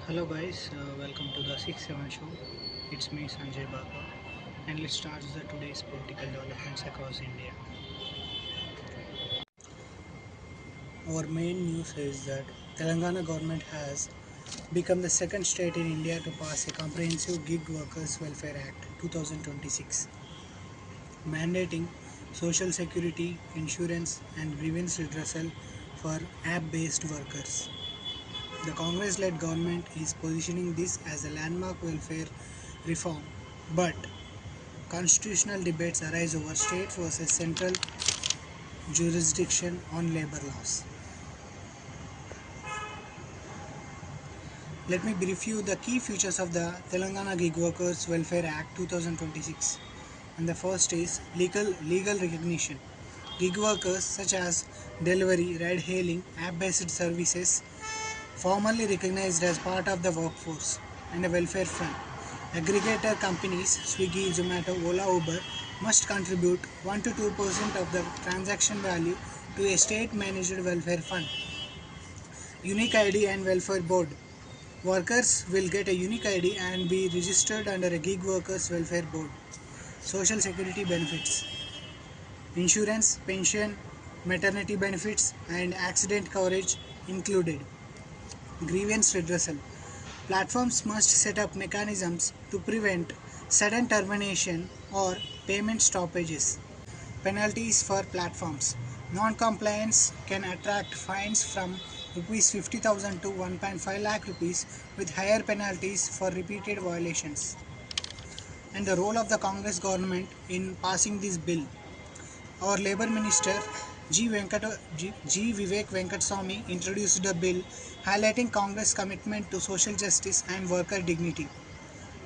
Hello guys, welcome to the 6-7 show. It's me Sanjay Bhargav, and let's start the today's political developments across India. Our main news is that Telangana government has become the second state in India to pass a comprehensive Gig Workers Welfare Act 2026, mandating social security, insurance and grievance redressal for app-based workers. The Congress-led government is positioning this as a landmark welfare reform, but constitutional debates arise over state versus central jurisdiction on labor laws. Let me brief you the key features of the Telangana Gig Workers Welfare Act 2026. And the first is legal recognition. Gig workers such as delivery, ride-hailing, app-based services formally recognized as part of the workforce and a welfare fund. Aggregator companies Swiggy, Zomato, Ola, Uber must contribute 1 to 2% of the transaction value to a state-managed welfare fund. Unique ID and Welfare Board. Workers will get a unique ID and be registered under a Gig Workers Welfare Board. Social Security benefits. Insurance, pension, maternity benefits and accident coverage included. Grievance redressal. Platforms must set up mechanisms to prevent sudden termination or payment stoppages. Penalties for platforms. Non-compliance can attract fines from ₹50,000 to 1.5 lakh rupees with higher penalties for repeated violations. And the role of the Congress government in passing this bill. Our Labour Minister G. Vivek Venkataswamy introduced the bill highlighting Congress' commitment to social justice and worker dignity.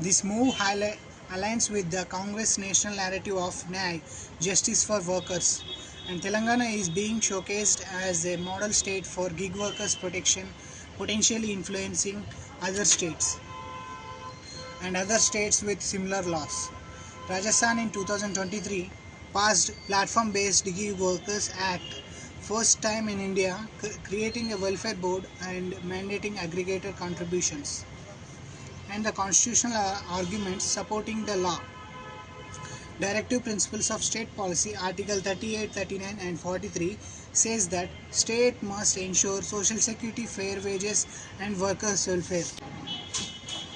This move aligns with the Congress' national narrative of Nyay, justice for workers, and Telangana is being showcased as a model state for gig workers protection, potentially influencing other states and other states with similar laws. Rajasthan in 2023 passed Platform-Based Gig Workers Act, first time in India, creating a welfare board and mandating aggregator contributions. And the constitutional arguments supporting the law. Directive Principles of State Policy, Article 38, 39 and 43 says that state must ensure social security, fair wages and workers' welfare.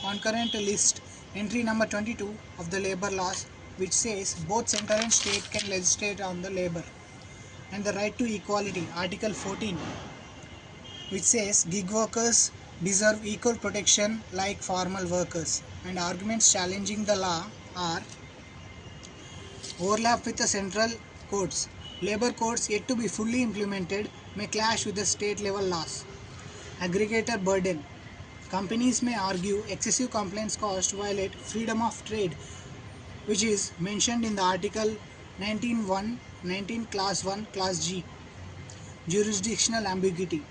Concurrent list, entry number 22 of the labor laws, which says both central and state can legislate on the labor. And the right to equality, Article 14, which says gig workers deserve equal protection like formal workers. And arguments challenging the law are overlap with the central codes. Labor codes yet to be fully implemented may clash with the state level laws. Aggregator burden. Companies may argue excessive compliance costs violate freedom of trade, which is mentioned in the Article 19 Class 1 Class G. Jurisdictional ambiguity.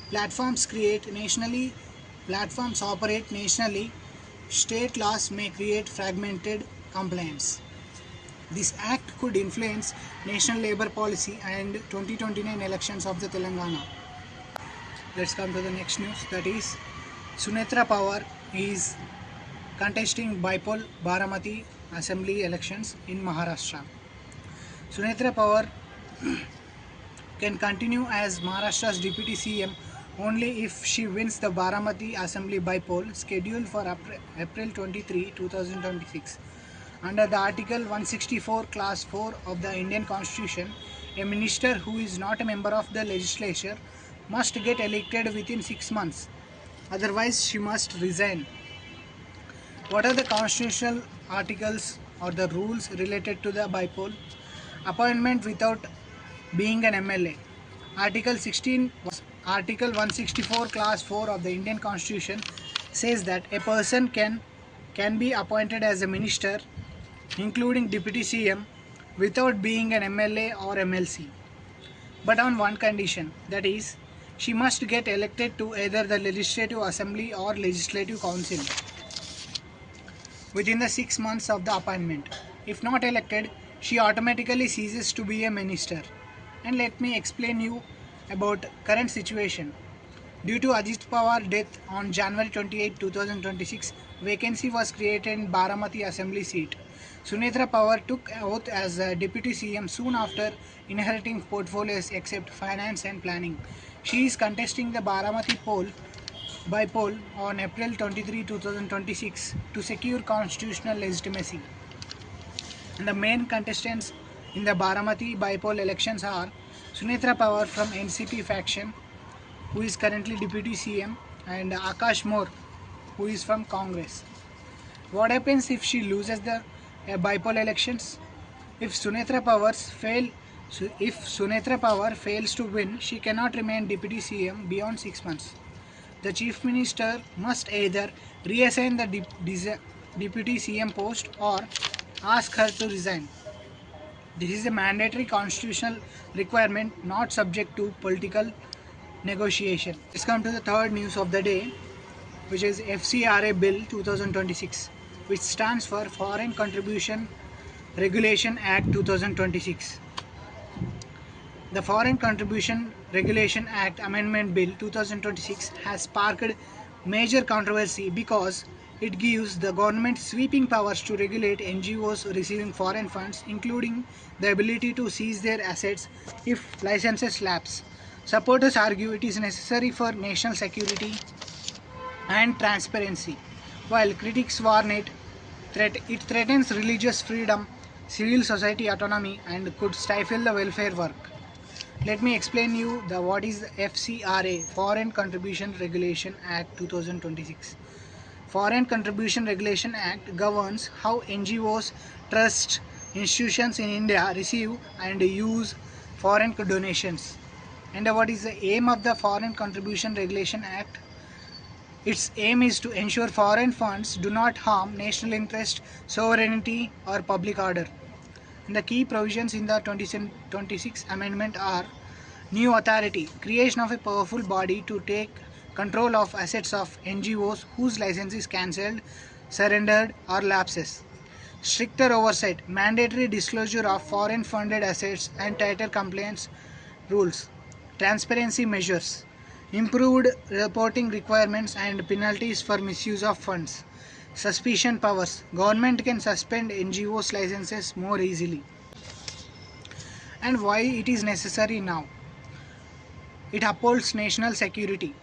Platforms operate nationally. State laws may create fragmented compliance. This act could influence national labor policy and 2029 elections of the Telangana. Let's come to the next news, that is Sunetra Pawar is contesting Bypoll Baramati Assembly elections in Maharashtra. Sunetra Pawar can continue as Maharashtra's Deputy CM only if she wins the Baramati Assembly Bypoll scheduled for April 23, 2026. Under the Article 164 Class 4 of the Indian Constitution, a minister who is not a member of the legislature must get elected within 6 months. Otherwise, she must resign. What are the constitutional articles or the rules related to the bypoll? Appointment without being an MLA. Article 164 Class 4 of the Indian Constitution says that a person can be appointed as a minister, including Deputy CM, without being an MLA or MLC, but on one condition, that is, she must get elected to either the Legislative Assembly or Legislative Council within the 6 months of the appointment. If not elected, she automatically ceases to be a minister. And let me explain you about current situation. Due to Ajit Pawar death on January 28, 2026, vacancy was created in Baramati Assembly seat. Sunetra Pawar took oath as Deputy CM soon after inheriting portfolios except finance and planning. She is contesting the Baramati Bypoll on April 23, 2026 to secure constitutional legitimacy. And the main contestants in the Baramati Bypoll elections are Sunetra Pawar from NCP faction, who is currently Deputy CM, and Akash Moore, who is from Congress. What happens if she loses the Bypoll elections? If Sunetra Pawar fails to win, she cannot remain Deputy CM beyond 6 months. The Chief Minister must either reassign the Deputy CM post or ask her to resign. This is a mandatory constitutional requirement not subject to political negotiation. Let's come to the third news of the day, which is FCRA Bill 2026, which stands for Foreign Contribution Regulation Act 2026. The Foreign Contribution Regulation Act Amendment Bill 2026 has sparked major controversy because it gives the government sweeping powers to regulate NGOs receiving foreign funds, including the ability to seize their assets if licenses lapse. Supporters argue it is necessary for national security and transparency, while critics warn it threatens religious freedom, civil society autonomy, and could stifle the welfare work. Let me explain you what is the FCRA, Foreign Contribution Regulation Act 2026. Foreign Contribution Regulation Act governs how NGOs, trusts, institutions in India receive and use foreign donations. And what is the aim of the Foreign Contribution Regulation Act? Its aim is to ensure foreign funds do not harm national interest, sovereignty, or public order. And the key provisions in the 2026 amendment are new authority, creation of a powerful body to take control of assets of NGOs whose license is cancelled, surrendered, or lapses. Stricter oversight, mandatory disclosure of foreign funded assets and title compliance rules. Transparency measures, improved reporting requirements and penalties for misuse of funds. Suspicion powers, government can suspend NGOs licenses more easily. And why it is necessary now? It upholds national security,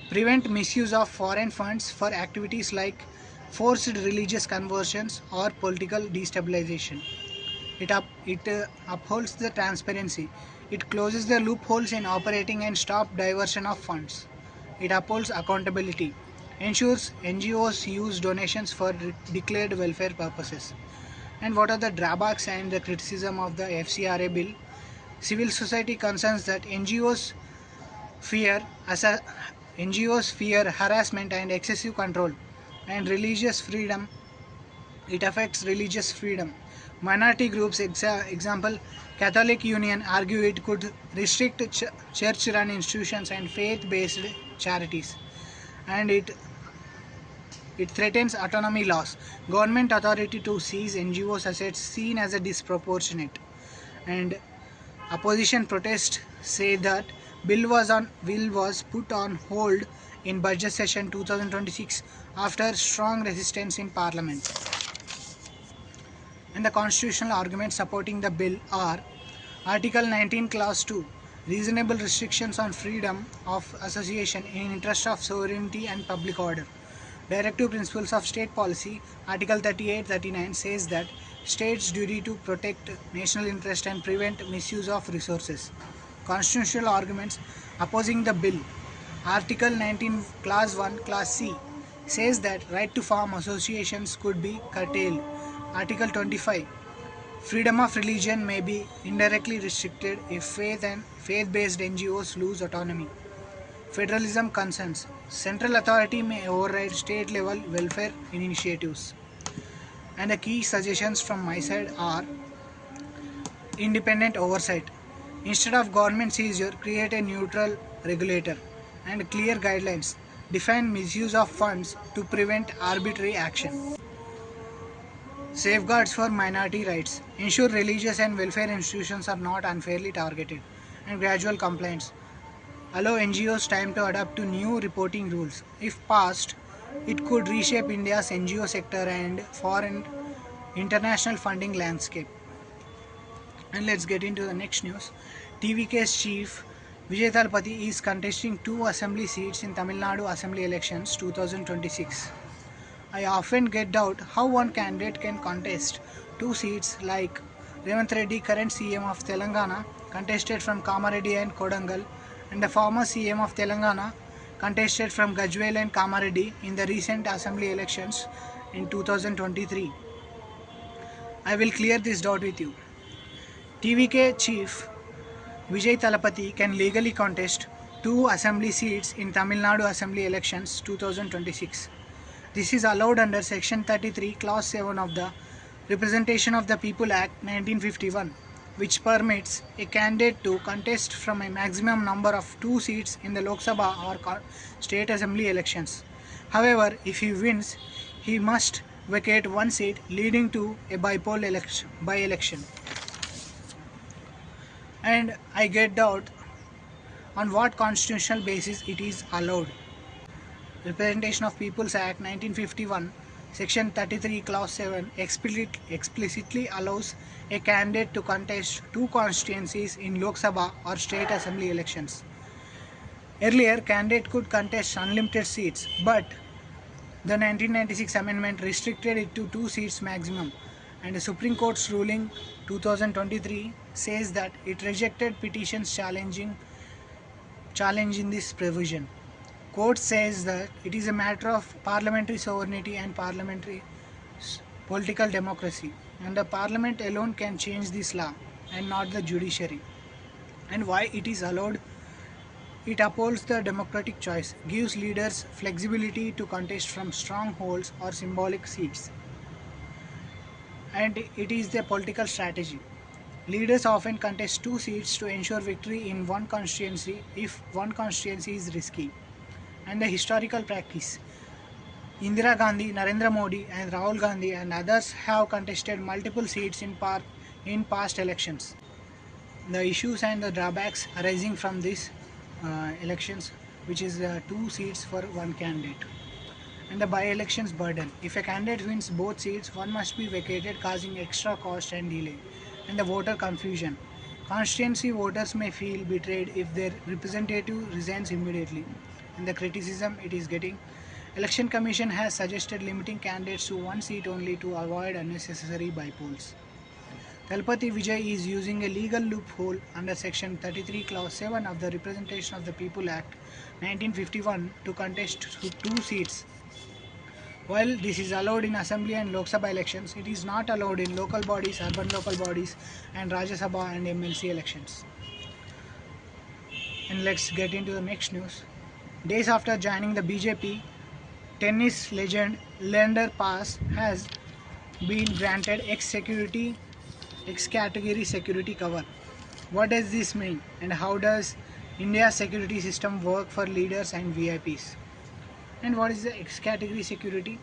prevent misuse of foreign funds for activities like forced religious conversions or political destabilization. It upholds the transparency. It closes the loopholes in operating and stop diversion of funds. It upholds accountability, ensures NGOs use donations for declared welfare purposes. And what are the drawbacks and the criticism of the FCRA bill? Civil society concerns that NGOs fear harassment and excessive control, and religious freedom. It affects religious freedom. Minority groups, example Catholic Union, argue it could restrict church-run institutions and faith-based charities, and it threatens autonomy laws. Government authority to seize NGOs assets seen as a disproportionate. And opposition protests say that bill was put on hold in budget session 2026 after strong resistance in parliament. And the constitutional arguments supporting the bill are Article 19 Clause 2, reasonable restrictions on freedom of association in interest of sovereignty and public order. Directive principles of state policy, Article 38-39 says that states' duty to protect national interest and prevent misuse of resources. Constitutional arguments opposing the bill, Article 19 Clause 1 Clause C says that right to form associations could be curtailed. Article 25, freedom of religion may be indirectly restricted if faith-based NGOs lose autonomy. Federalism concerns, central authority may override state-level welfare initiatives. And the key suggestions from my side are independent oversight. Instead of government seizure, create a neutral regulator, and clear guidelines. Define misuse of funds to prevent arbitrary action. Safeguards for minority rights. Ensure religious and welfare institutions are not unfairly targeted. And gradual compliance. allow NGOs time to adapt to new reporting rules. If passed, it could reshape India's NGO sector and foreign international funding landscape. And let's get into the next news. TVK's Chief Vijay Thalapathy is contesting 2 assembly seats in Tamil Nadu Assembly elections 2026. I often get doubt how one candidate can contest 2 seats like Revanth Reddy, current CM of Telangana, contested from Kamareddy and Kodangal, and the former CM of Telangana contested from Gajwel and Kamareddy in the recent assembly elections in 2023. I will clear this doubt with you. TVK Chief Vijay Thalapathy can legally contest 2 assembly seats in Tamil Nadu Assembly elections 2026. This is allowed under Section 33, Clause 7 of the Representation of the People Act 1951, which permits a candidate to contest from a maximum number of 2 seats in the Lok Sabha or State Assembly elections. However, if he wins, he must vacate 1 seat, leading to a by-election. And I get doubt on what constitutional basis it is allowed. Representation of People's Act 1951, Section 33, Clause 7 explicitly allows a candidate to contest 2 constituencies in Lok Sabha or State Assembly elections. Earlier, candidate could contest unlimited seats, but the 1996 amendment restricted it to 2 seats maximum, and the Supreme Court's ruling 2023 says that it rejected petitions challenging this provision. Court says that it is a matter of parliamentary sovereignty and parliamentary political democracy, and the parliament alone can change this law and not the judiciary. And why it is allowed? It upholds the democratic choice, gives leaders flexibility to contest from strongholds or symbolic seats, and it is the political strategy. Leaders often contest 2 seats to ensure victory in one constituency if one constituency is risky. And the historical practice. Indira Gandhi, Narendra Modi and Rahul Gandhi and others have contested multiple seats in past elections. The issues and the drawbacks arising from these elections, which is 2 seats for one candidate. And the by-elections burden. If a candidate wins both seats, one must be vacated, causing extra cost and delay. And the voter confusion. Constituency voters may feel betrayed if their representative resigns immediately. And the criticism it is getting. Election Commission has suggested limiting candidates to 1 seat only to avoid unnecessary bypolls. Thalapathy Vijay is using a legal loophole under Section 33, Clause 7 of the Representation of the People Act 1951 to contest 2 seats. While this is allowed in Assembly and Lok Sabha elections, it is not allowed in local bodies, urban local bodies and Rajya Sabha and MLC elections. And let's get into the next news. Days after joining the BJP, tennis legend Leander Paes has been granted X-category security cover. What does this mean, and how does India's security system work for leaders and VIPs? And what is the X-category security?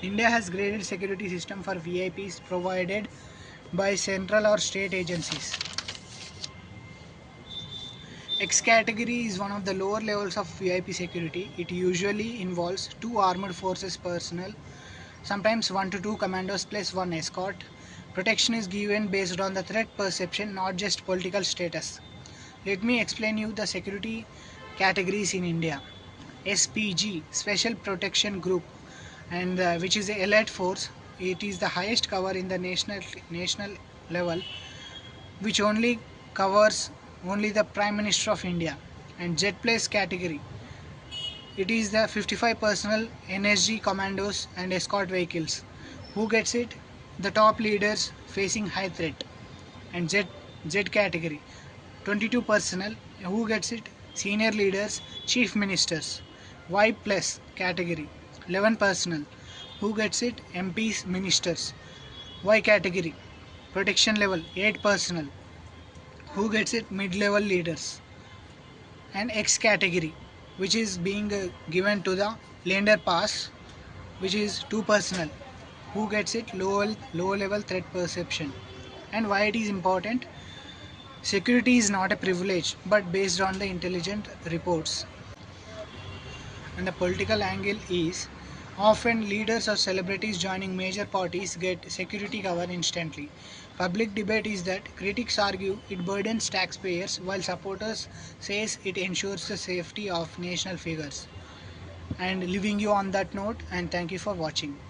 India has graded security system for VIPs provided by central or state agencies. X category is one of the lower levels of VIP security. It usually involves 2 armed forces personnel, sometimes 1 to 2 commandos plus 1 escort. Protection is given based on the threat perception, not just political status. Let me explain you the security categories in India. SPG, Special Protection Group, and which is the elite force. It is the highest cover in the national level, which only covers the Prime Minister of India. And Jet Place category, it is the 55 personnel NSG commandos and escort vehicles. Who gets it? The top leaders facing high threat. And Z category, 22 personnel. Who gets it? Senior leaders, chief ministers. Y plus category, 11 personnel. Who gets it? MPs, ministers. Y category, protection level, 8 personnel. Who gets it? Mid-level leaders. And X category, which is being given to the Leander Paes, which is 2 personnel. Who gets it? Low level threat perception. And why it is important? Security is not a privilege, but based on the intelligent reports. And the political angle is often leaders or celebrities joining major parties get security cover instantly. Public debate is that critics argue it burdens taxpayers while supporters says it ensures the safety of national figures. And leaving you on that note, and thank you for watching.